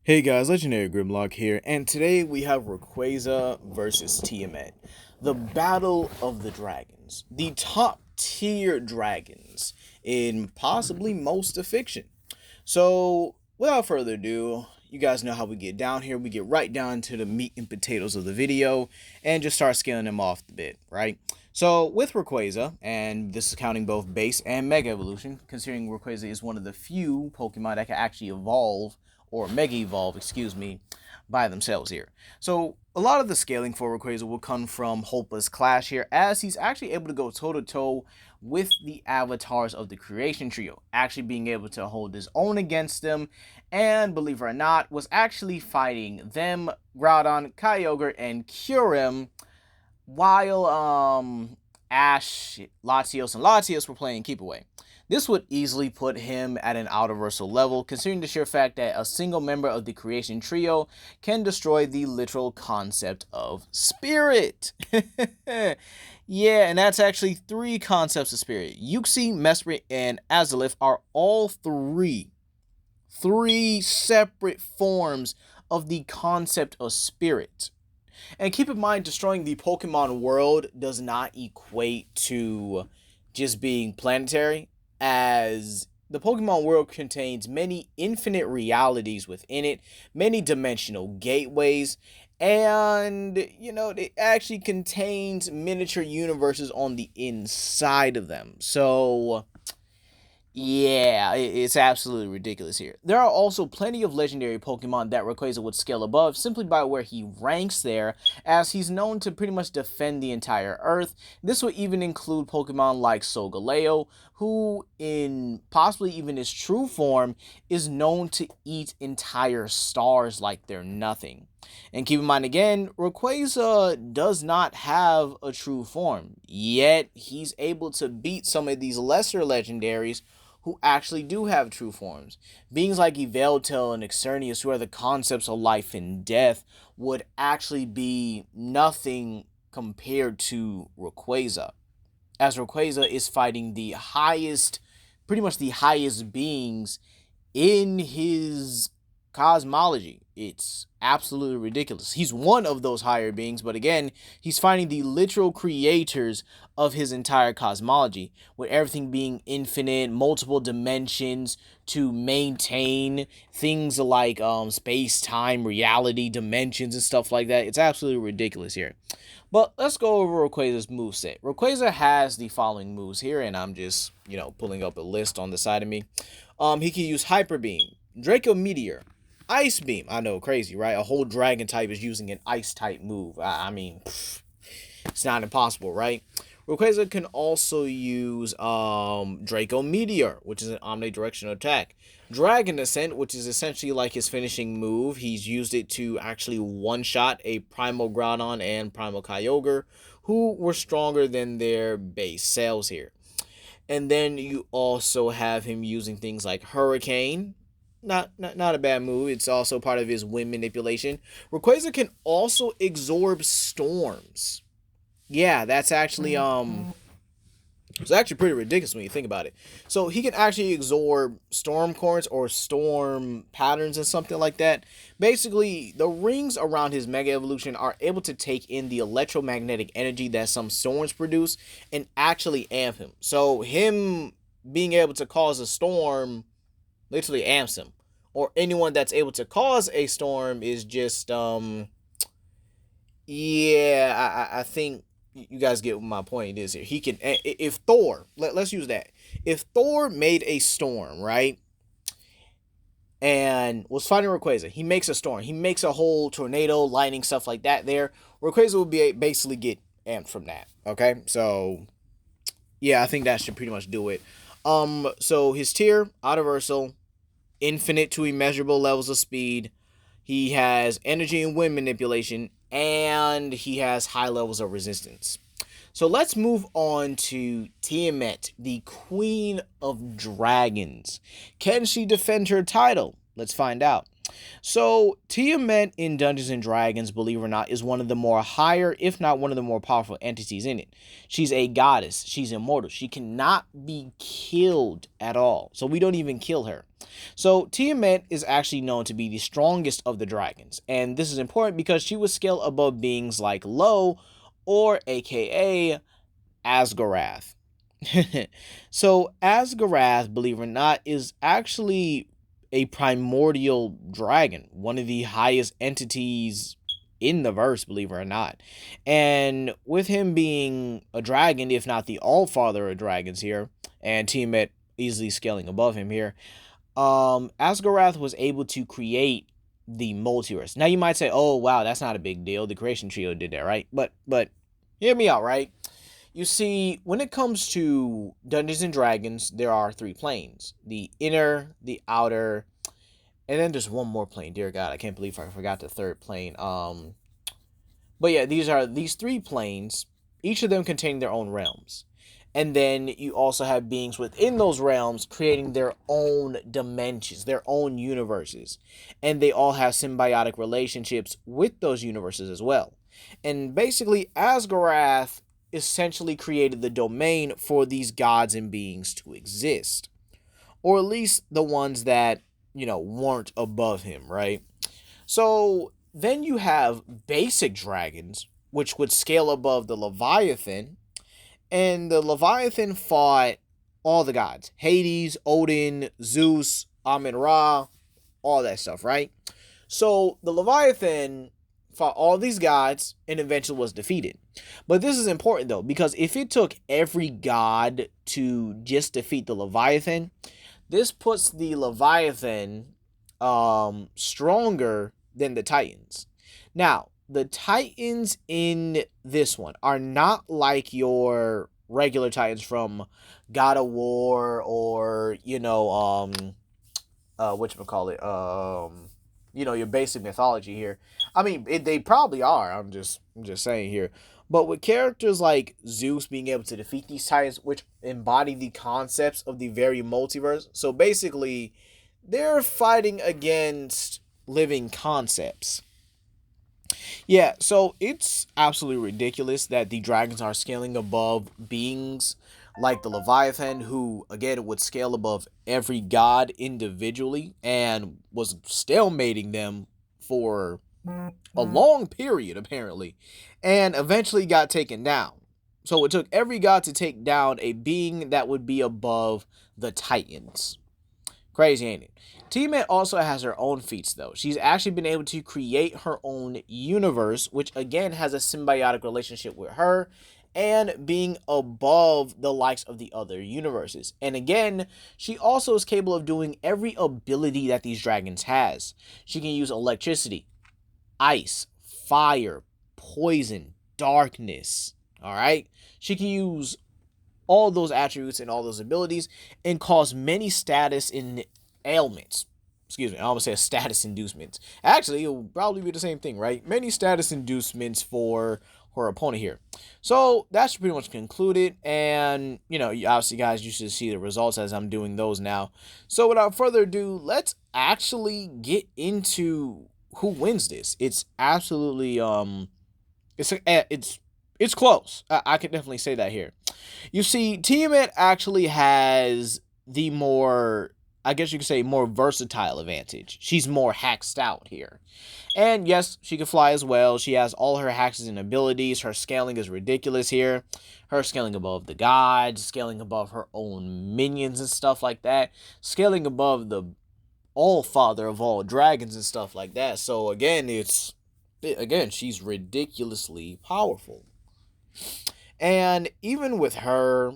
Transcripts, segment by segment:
Hey guys, Legendary Grimlock here, and today we have Rayquaza versus Tiamat. The Battle of the Dragons. The top tier dragons in possibly most of fiction. So, without further ado, you guys know how we get down here. We get right down to the meat and potatoes of the video and just start scaling them off the bit, right? So, with Rayquaza, and this is counting both base and mega evolution, considering Rayquaza is one of the few Pokemon that can actually evolve, or mega evolve, excuse me, by themselves here. So, a lot of the scaling for Rayquaza will come from Hopeless Clash here, as he's actually able to go toe to toe with the avatars of the creation trio, actually being able to hold his own against them, and believe it or not, was actually fighting them, Groudon, Kyogre, and Kyurem, while Ash, Latios, and Latios were playing Keep Away. This would easily put him at an universal level, considering the sheer fact that a single member of the creation trio can destroy the literal concept of spirit. Yeah, and that's actually three concepts of spirit. Uxie, Mesprit, and Azalith are all three separate forms of the concept of spirit. And keep in mind, destroying the Pokemon world does not equate to just being planetary, as the Pokemon world contains many infinite realities within it, many dimensional gateways, and, it actually contains miniature universes on the inside of them. So, yeah, it's absolutely ridiculous here. There are also plenty of legendary Pokemon that Rayquaza would scale above simply by where he ranks there, as he's known to pretty much defend the entire Earth. This would even include Pokemon like Solgaleo, who, in possibly even his true form, is known to eat entire stars like they're nothing. And keep in mind again, Rayquaza does not have a true form, yet he's able to beat some of these lesser legendaries who actually do have true forms. Beings like Yveltal and Xerneas, who are the concepts of life and death, would actually be nothing compared to Rayquaza, as Rayquaza is fighting the highest, pretty much the highest beings in his cosmology. It's absolutely ridiculous. He's one of those higher beings, but again, he's finding the literal creators of his entire cosmology, with everything being infinite, multiple dimensions to maintain things like space-time, reality, dimensions, and stuff like that. It's absolutely ridiculous here. But let's go over Rayquaza's moveset. Rayquaza has the following moves here, and I'm just, pulling up a list on the side of me. He can use Hyper Beam, Draco Meteor, Ice Beam. I know, crazy, right? A whole dragon type is using an ice type move. I mean, it's not impossible, right? Rayquaza can also use Draco Meteor, which is an omnidirectional attack. Dragon Ascent, which is essentially like his finishing move. He's used it to actually one-shot a Primal Groudon and Primal Kyogre, who were stronger than their base cells here. And then you also have him using things like Hurricane. Not a bad move. It's also part of his wind manipulation. Rayquaza can also absorb storms. Yeah, that's actually it's actually pretty ridiculous when you think about it. So he can actually absorb storm currents or storm patterns and something like that. Basically, the rings around his Mega Evolution are able to take in the electromagnetic energy that some storms produce and actually amp him. So him being able to cause a storm literally amps him. Or anyone that's able to cause a storm is just yeah, I think you guys get what my point is here. He can, if Thor, let's use that. If Thor made a storm, right, and was fighting Rayquaza, he makes a storm. He makes a whole tornado, lightning, stuff like that there. Rayquaza will be basically get amped from that, okay? So, yeah, I think that should pretty much do it. So his tier, universal, infinite to immeasurable levels of speed. He has energy and wind manipulation, and he has high levels of resistance. So let's move on to Tiamat, the Queen of Dragons. Can she defend her title? Let's find out. So, Tiamat in Dungeons and Dragons, believe it or not, is one of the more higher, if not one of the more powerful entities in it. She's a goddess. She's immortal. She cannot be killed at all. So, we don't even kill her. So, Tiamat is actually known to be the strongest of the dragons. And this is important because she was scaled above beings like Lo, or aka Asgarath. So, Asgarath, believe it or not, is actually a primordial dragon, one of the highest entities in the verse, believe it or not. And with him being a dragon, if not the all-father of dragons here, and Tiamat easily scaling above him here, Asgarath was able to create the multiverse. Now you might say, oh wow, that's not a big deal. The creation trio did that, right? But hear me out, right? You see, when it comes to Dungeons and Dragons, there are three planes: the inner, the outer, and then there's one more plane. Dear God, I can't believe I forgot the third plane. But yeah, these three planes, each of them containing their own realms. And then you also have beings within those realms creating their own dimensions, their own universes. And they all have symbiotic relationships with those universes as well. And basically, Asgarath essentially created the domain for these gods and beings to exist. Or at least the ones that, weren't above him, right? So then you have basic dragons, which would scale above the Leviathan. And the Leviathan fought all the gods: Hades, Odin, Zeus, Amun-Ra, all that stuff, right? So the Leviathan fought all these gods and eventually was defeated. But this is important though, because if it took every god to just defeat the Leviathan, this puts the Leviathan stronger than the Titans. Now, the Titans in this one are not like your regular Titans from God of War, or whatchamacallit, your basic mythology here. I mean, they probably are. I'm just saying here. But with characters like Zeus being able to defeat these Titans, which embody the concepts of the very multiverse. So basically, they're fighting against living concepts. Yeah, so it's absolutely ridiculous that the dragons are scaling above beings like the Leviathan, who, again, would scale above every god individually and was stalemating them for a long period, apparently, and eventually got taken down. So it took every god to take down a being that would be above the Titans. Crazy, ain't it? Tiamat also has her own feats, though. She's actually been able to create her own universe, which again has a symbiotic relationship with her and being above the likes of the other universes. And again, she also is capable of doing every ability that these dragons has. She can use electricity, ice, fire, poison, darkness. All right? She can use all those attributes and all those abilities and cause many status in ailments. Excuse me, I almost said status inducements. Actually, it'll probably be the same thing, right? Many status inducements for her opponent here. So that's pretty much concluded. And, obviously, guys, you should see the results as I'm doing those now. So without further ado, let's actually get into who wins this. It's absolutely, it's close. I can definitely say that here. You see, Tiamat actually has the more, I guess you could say, more versatile advantage. She's more hacked out here. And yes, she can fly as well. She has all her hacks and abilities. Her scaling is ridiculous here. Her scaling above the gods, scaling above her own minions and stuff like that. Scaling above the all-father of all dragons and stuff like that. So again, she's ridiculously powerful. And even with her,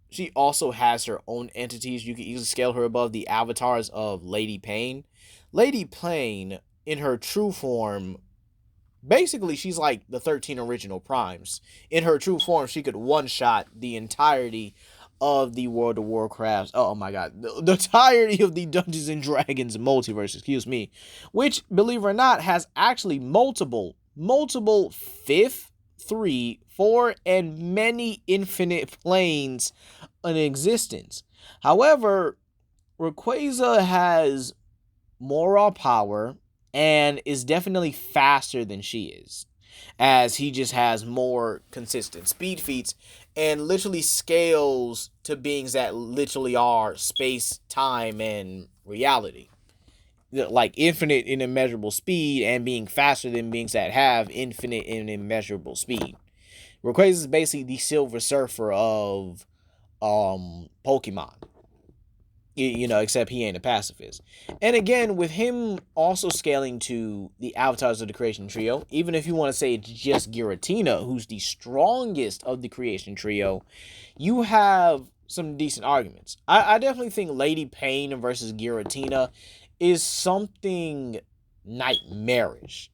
she also has her own entities. You can easily scale her above the avatars of Lady Pain. Lady Pain, in her true form, basically she's like the 13 original primes. In her true form, she could one-shot the entirety of the World of Warcraft. Oh my god. The entirety of the Dungeons and Dragons multiverse, excuse me. Which, believe it or not, has actually multiple fifth, 3, 4, and many infinite planes in existence. However, Rayquaza has more raw power and is definitely faster than she is, as he just has more consistent speed feats and literally scales to beings that literally are space, time, and reality. Like infinite and immeasurable speed and being faster than beings that have infinite and immeasurable speed. Rayquaza is basically the Silver Surfer of Pokemon. Except he ain't a pacifist. And again, with him also scaling to the avatars of the creation trio, even if you want to say it's just Giratina, who's the strongest of the creation trio, you have some decent arguments. I definitely think Lady Pain versus Giratina is something nightmarish.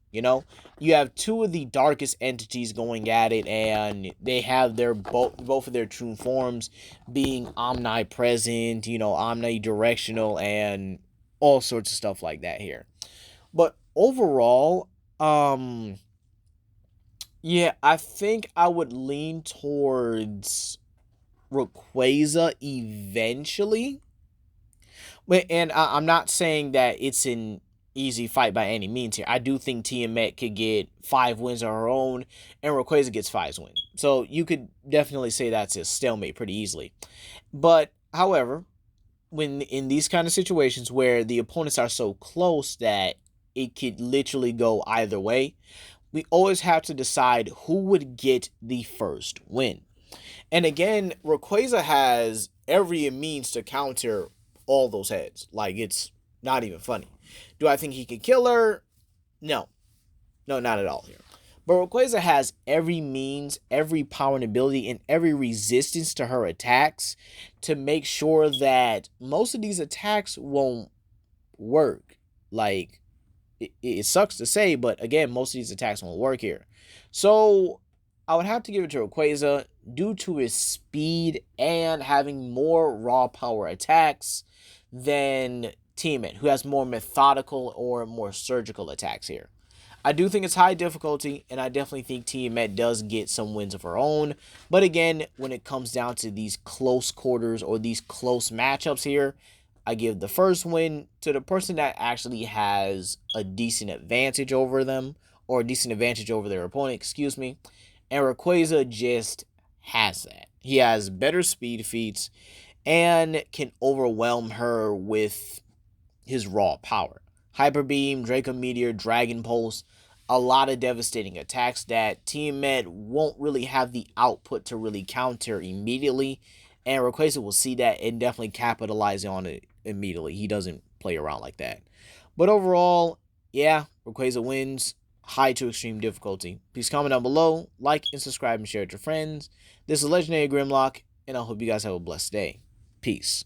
You have two of the darkest entities going at it, and they have their both of their true forms being omnipresent, omnidirectional, and all sorts of stuff like that here. But overall, yeah, I think I would lean towards Rayquaza eventually. And I'm not saying that it's an easy fight by any means here. I do think Tiamat could get 5 wins on her own, and Rayquaza gets 5 wins. So you could definitely say that's a stalemate pretty easily. But, however, when in these kind of situations where the opponents are so close that it could literally go either way, we always have to decide who would get the first win. And again, Rayquaza has every means to counter all those heads. Like, it's not even funny. Do I think he can kill her? No. No, not at all here. But Rayquaza has every means, every power and ability, and every resistance to her attacks to make sure that most of these attacks won't work. Like, it sucks to say, but again, most of these attacks won't work here. So, I would have to give it to Rayquaza due to his speed and having more raw power attacks than Tiamat, who has more methodical or more surgical attacks here. I do think it's high difficulty, and I definitely think Tiamat does get some wins of her own. But again, when it comes down to these close quarters or these close matchups here, I give the first win to the person that actually has a decent advantage over them, or a decent advantage over their opponent, excuse me. And Rayquaza just has that. He has better speed feats and can overwhelm her with his raw power. Hyper Beam, Draco Meteor, Dragon Pulse, a lot of devastating attacks that Tiamat won't really have the output to really counter immediately. And Rayquaza will see that and definitely capitalize on it immediately. He doesn't play around like that. But overall, yeah, Rayquaza wins. High to extreme difficulty. Please comment down below, like and subscribe and share with your friends. This is Legendary Grimlock, and I hope you guys have a blessed day. Peace.